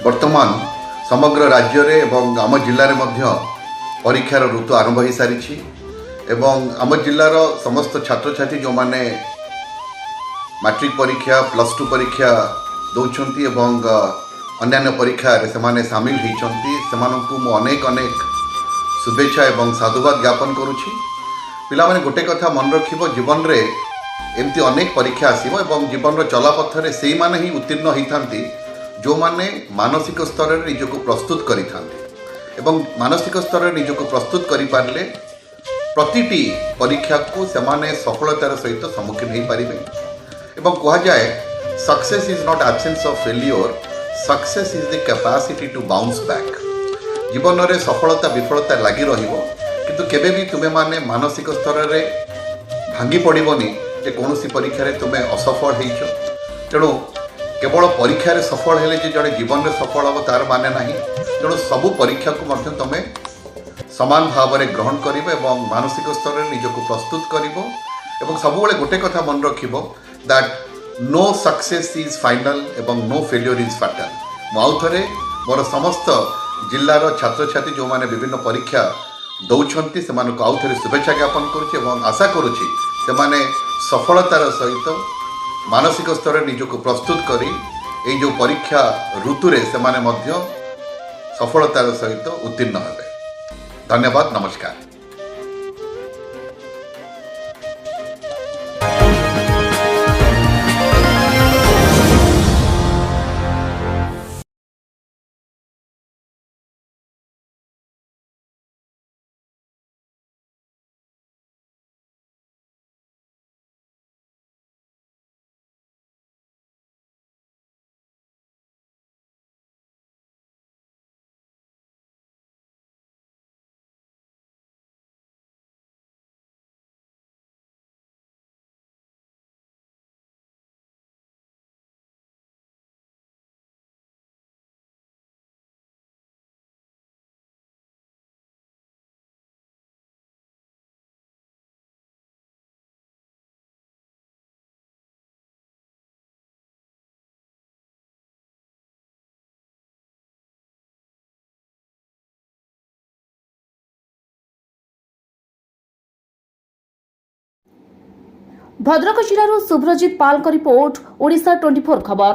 वर्तमान समग्र राज्य रे एवं आम जिले में परीक्षार ऋतु आरंभ हो सारी एवं आम जिलार समस्त छात्र छात्री जो मैंने मैट्रिक परीक्षा प्लस टू परीक्षा दौरान एवं अन्य परीक्षा से माने सामिल होती से अनेक अनेक शुभेच्छा एवं साधुवाद ज्ञापन करुच्ची। पिला माने गोटे कथा मन रखिबो जीवन रे एमती अनेक परीक्षा आसीबो एवं जीवन चलापथरे से माने ही उत्तीर्ण होइथांती जो माने मानसिक स्तर रे निजको प्रस्तुत करिथांती एवं मानसिक स्तर रे निजको प्रस्तुत करि पारले प्रतिटी परीक्षा को से माने सफलतार सहित सम्मुखीन हो पारिबे। एवं कहा जाए success is not absence of failure, success is the capacity to bounce back. जीवन में सफलता विफलता लगी रहिबो किंतु केबे भी तुम्हें माने मानसिक स्तर रे भांगी पड़ोनी जे कौन परीक्षा रे तुम्हें असफल होइछो। तेणु केवल परीक्षा रे सफल हेले जे जड़े जीवन में सफल हम तार माने नहीं। तेणु सबू परीक्षा को मध्य तुम्हें समान भाव में ग्रहण करिबो एवं मानसिक स्तर रे निजको प्रस्तुत करिबो एवं सबुबले गोटे कथा मन रखिबो that no success is final एवं नो फेल्योर इज फैटल। मु थरे मोर समस्त जिलार छात्र छात्री जो माने विभिन्न परीक्षा दौरान से आउ थे शुभेच्छा ज्ञापन करुच्ची एवं आशा करुच्ची से माने सफलतार सहित मानसिक स्तर निजको प्रस्तुत करी ए जो परीक्षा ऋतु रे से माने मध्य सफलतार सहित उत्तीर्ण हेबे। धन्यवाद, नमस्कार। भद्रक जिलार शुभ्रजित पाल रिपोर्ट, ओडिशा 24 खबर।